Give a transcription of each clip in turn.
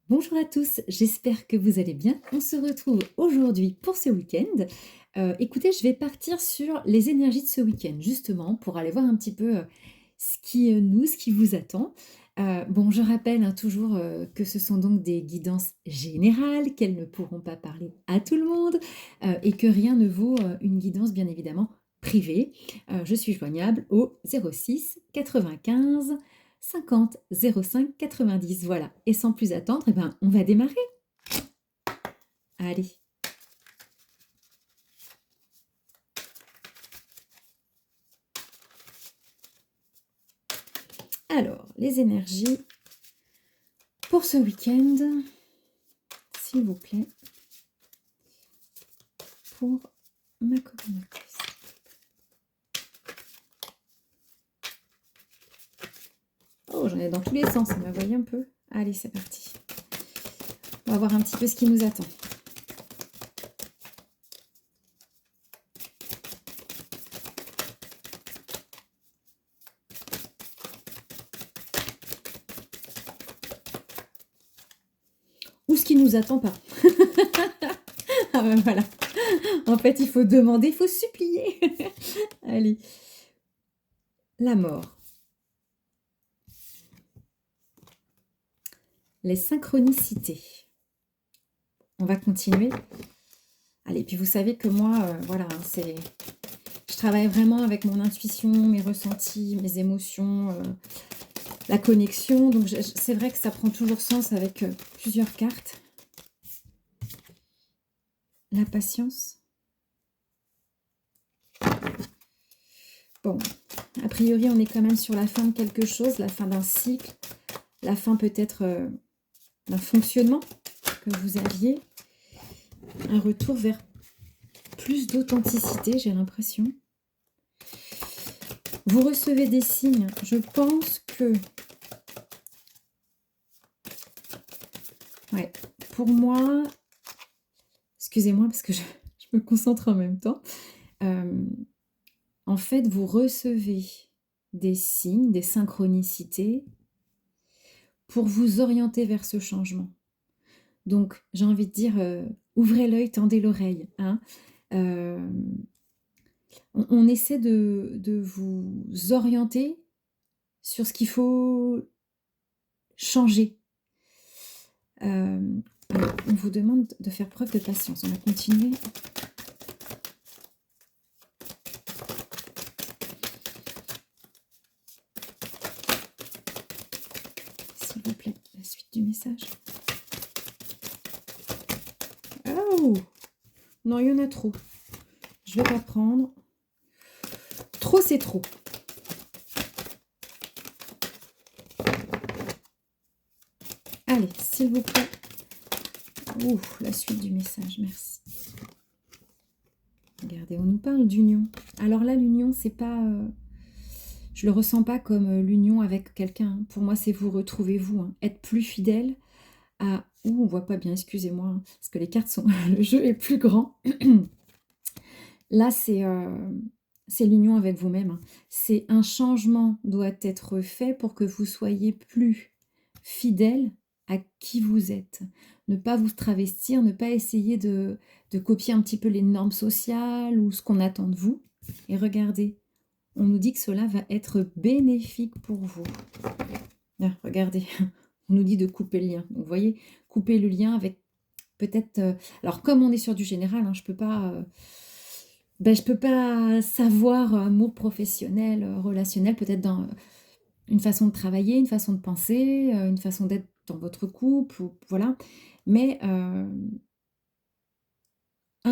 Bonjour à tous, j'espère que vous allez bien. On se retrouve aujourd'hui pour ce week-end. Écoutez, je vais partir sur les énergies de ce week-end, justement, pour aller voir un petit peu ce qui vous attend. Bon, je rappelle hein, toujours que ce sont donc des guidances générales, qu'elles ne pourront pas parler à tout le monde, et que rien ne vaut une guidance, bien évidemment, privée. Je suis joignable au 06 95 50 05 90. Voilà. Et sans plus attendre, eh ben, on va démarrer. Allez. Alors, les énergies pour ce week-end, s'il vous plaît, pour ma communauté. Oh, j'en ai dans tous les sens, vous voyez un peu. Allez, c'est parti. On va voir un petit peu ce qui nous attend. Ou ce qui nous attend pas. Ah ben voilà. En fait, il faut demander, il faut supplier. Allez. La mort. Les synchronicités. On va continuer. Allez, puis vous savez que moi, voilà, hein, je travaille vraiment avec mon intuition, mes ressentis, mes émotions, la connexion. Donc, c'est vrai que ça prend toujours sens avec plusieurs cartes. La patience. Bon, a priori, on est quand même sur la fin de quelque chose, la fin d'un cycle, la fin peut-être d'un fonctionnement que vous aviez, un retour vers plus d'authenticité, j'ai l'impression. Vous recevez des signes. Je pense que... Ouais, pour moi... Excusez-moi parce que je me concentre en même temps. En fait, vous recevez des signes, des synchronicités pour vous orienter vers ce changement. Donc, j'ai envie de dire, ouvrez l'œil, tendez l'oreille. Hein. On essaie de vous orienter sur ce qu'il faut changer. On vous demande de faire preuve de patience. On va continuer. S'il vous plaît, la suite du message. Oh! Non, il y en a trop. Je vais pas prendre. Trop, c'est trop. Allez, s'il vous plaît. Ouh, la suite du message, merci. Regardez, on nous parle d'union. Alors là, l'union, c'est pas... je le ressens pas comme l'union avec quelqu'un. Hein. Pour moi, c'est vous retrouver vous. Hein. Être plus fidèle à... Ouh, on voit pas bien, excusez-moi. Hein, parce que les cartes sont... le jeu est plus grand. Là, c'est l'union avec vous-même. Hein. C'est un changement doit être fait pour que vous soyez plus fidèle à qui vous êtes. Ne pas vous travestir, ne pas essayer de copier un petit peu les normes sociales ou ce qu'on attend de vous. Et regardez, on nous dit que cela va être bénéfique pour vous. Là, regardez, on nous dit de couper le lien. Donc, vous voyez, couper le lien avec peut-être... alors, comme on est sur du général, hein, je peux pas... je peux pas savoir amour professionnel, relationnel, peut-être dans une façon de travailler, une façon de penser, une façon d'être dans votre couple, ou, voilà. Mais un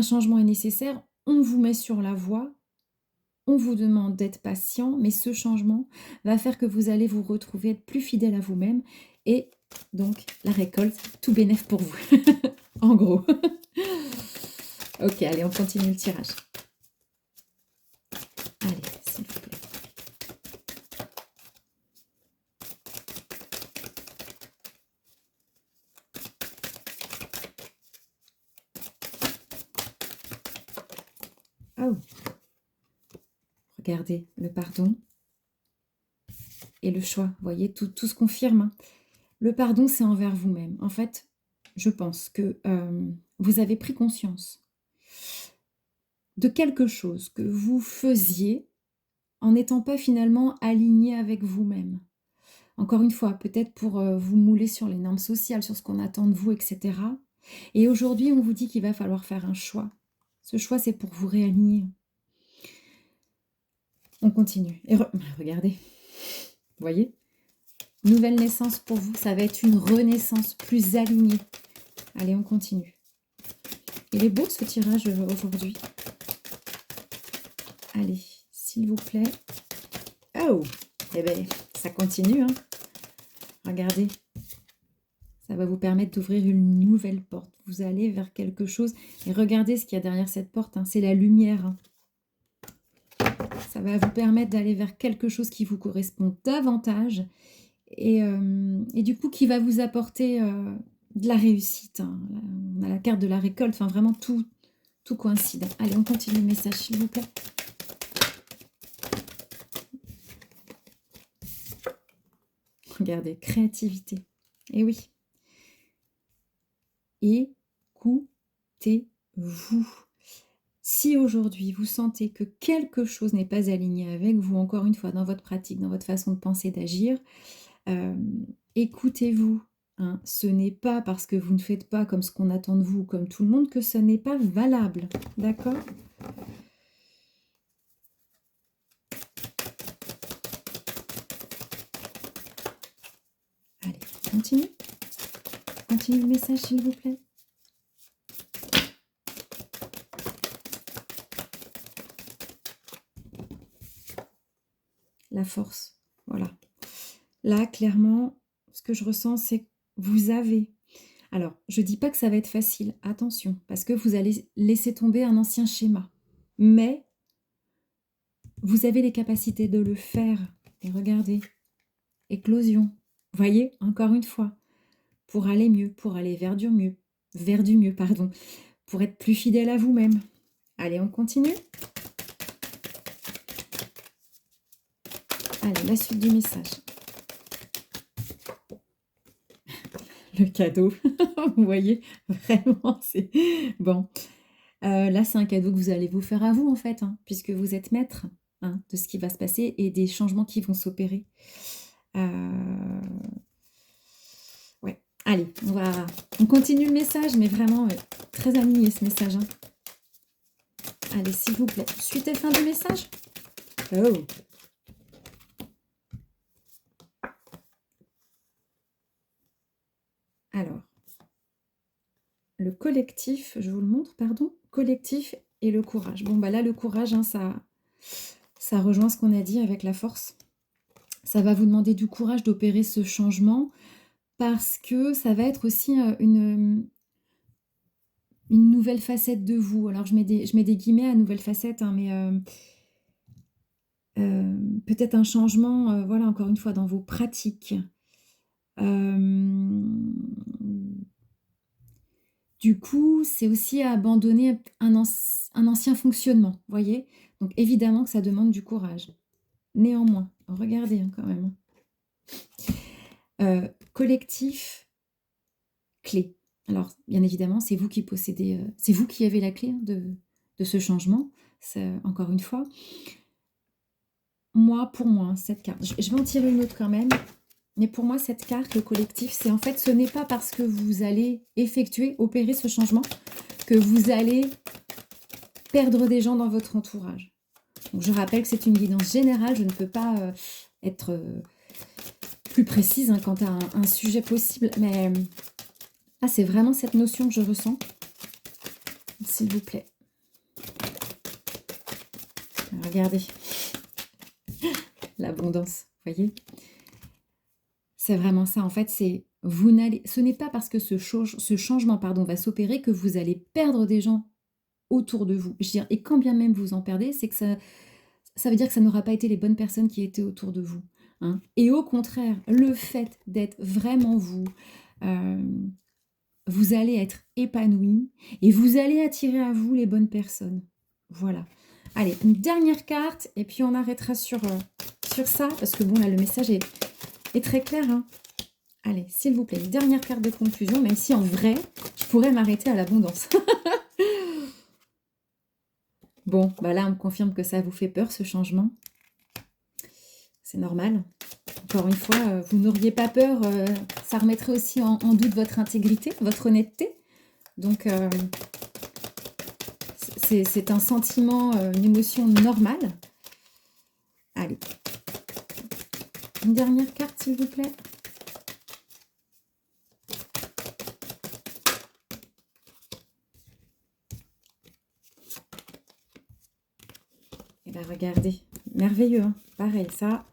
changement est nécessaire, on vous met sur la voie, on vous demande d'être patient, mais ce changement va faire que vous allez vous retrouver être plus fidèle à vous-même et donc la récolte, tout bénef pour vous, en gros. Ok, allez, on continue le tirage. Allez, s'il vous plaît. Oh. Regardez, le pardon et le choix. Vous voyez, tout se confirme. Hein. Le pardon, c'est envers vous-même. En fait, je pense que vous avez pris conscience de quelque chose que vous faisiez en n'étant pas finalement aligné avec vous-même. Encore une fois, peut-être pour vous mouler sur les normes sociales, sur ce qu'on attend de vous, etc. Et aujourd'hui, on vous dit qu'il va falloir faire un choix. Ce choix, c'est pour vous réaligner. On continue. Et regardez, vous voyez? Nouvelle naissance pour vous, ça va être une renaissance plus alignée. Allez, on continue. Il est beau ce tirage aujourd'hui. Allez, s'il vous plaît. Oh, eh bien, ça continue. Hein. Regardez. Ça va vous permettre d'ouvrir une nouvelle porte. Vous allez vers quelque chose. Et regardez ce qu'il y a derrière cette porte. Hein. C'est la lumière. Hein. Ça va vous permettre d'aller vers quelque chose qui vous correspond davantage. Et du coup, qui va vous apporter de la réussite. Hein. On a la carte de la récolte. Enfin, vraiment, tout coïncide. Allez, on continue le message, s'il vous plaît. Regardez, créativité. Et oui. Écoutez-vous. Si aujourd'hui vous sentez que quelque chose n'est pas aligné avec vous, encore une fois, dans votre pratique, dans votre façon de penser, d'agir, écoutez-vous. Hein. Ce n'est pas parce que vous ne faites pas comme ce qu'on attend de vous, comme tout le monde, que ce n'est pas valable. D'accord ? Allez, continue. Continue le message, s'il vous plaît. La force, voilà. Là, clairement, ce que je ressens, c'est que vous avez... Alors, je ne dis pas que ça va être facile, attention, parce que vous allez laisser tomber un ancien schéma. Mais vous avez les capacités de le faire. Et regardez, éclosion. Voyez, encore une fois, pour aller mieux, pour aller vers du mieux, pardon, pour être plus fidèle à vous-même. Allez, on continue. Allez, la suite du message. Le cadeau, vous voyez, vraiment, c'est... Bon, là, c'est un cadeau que vous allez vous faire à vous, en fait, hein, puisque vous êtes maître hein, de ce qui va se passer et des changements qui vont s'opérer. Ouais, allez, on continue le message, mais vraiment très aligné ce message. Hein. Allez, s'il vous plaît, suite et fin du message. Oh. Alors, le collectif, je vous le montre, pardon, collectif et le courage. Bon, bah là, le courage, hein, ça rejoint ce qu'on a dit avec la force. Ça va vous demander du courage d'opérer ce changement parce que ça va être aussi une nouvelle facette de vous. Alors, je mets des guillemets à nouvelle facette, hein, mais peut-être un changement, voilà, encore une fois, dans vos pratiques. Du coup, c'est aussi abandonner un ancien fonctionnement, vous voyez? Donc évidemment que ça demande du courage. Néanmoins, regardez hein, quand même. Collectif, clé. Alors, bien évidemment, c'est vous qui possédez, c'est vous qui avez la clé hein, de ce changement, encore une fois. Pour moi, hein, cette carte, je vais en tirer une autre quand même. Mais pour moi, cette carte, le collectif, c'est en fait, ce n'est pas parce que vous allez opérer ce changement, que vous allez perdre des gens dans votre entourage. Donc, je rappelle que c'est une guidance générale, je ne peux pas être plus précise hein, quant à un sujet possible, mais c'est vraiment cette notion que je ressens. S'il vous plaît. Regardez. L'abondance, vous voyez ? C'est vraiment ça. En fait, ce n'est pas parce que ce changement va s'opérer que vous allez perdre des gens autour de vous. Je veux dire, et quand bien même vous en perdez, c'est que ça veut dire que ça n'aura pas été les bonnes personnes qui étaient autour de vous. Hein. Et au contraire, le fait d'être vraiment vous, vous allez être épanoui et vous allez attirer à vous les bonnes personnes. Voilà. Allez, une dernière carte et puis on arrêtera sur ça parce que bon, là, le message est très clair. Hein. Allez, s'il vous plaît, une dernière carte de conclusion, même si en vrai, je pourrais m'arrêter à l'abondance. Bon, bah là, on me confirme que ça vous fait peur, ce changement. C'est normal. Encore une fois, vous n'auriez pas peur, ça remettrait aussi en doute votre intégrité, votre honnêteté. Donc, c'est un sentiment, une émotion normale. Allez. Une dernière carte, s'il vous plaît. Et bien, regardez. Merveilleux, hein. Pareil, ça.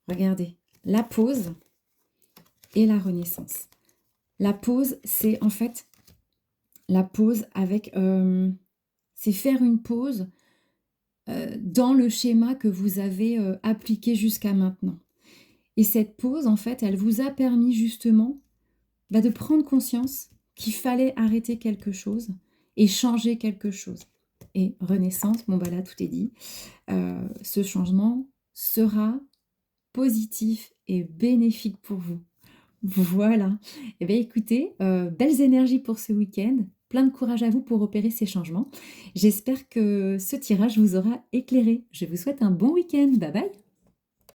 Regardez. La pause et la renaissance. La pause, c'est en fait... La pause avec... c'est faire une pause dans le schéma que vous avez appliqué jusqu'à maintenant. Et cette pause, en fait, elle vous a permis justement de prendre conscience qu'il fallait arrêter quelque chose et changer quelque chose. Et renaissance, bon bah là tout est dit, ce changement sera positif et bénéfique pour vous. Voilà. Eh bien écoutez, belles énergies pour ce week-end. Plein de courage à vous pour opérer ces changements. J'espère que ce tirage vous aura éclairé. Je vous souhaite un bon week-end. Bye bye.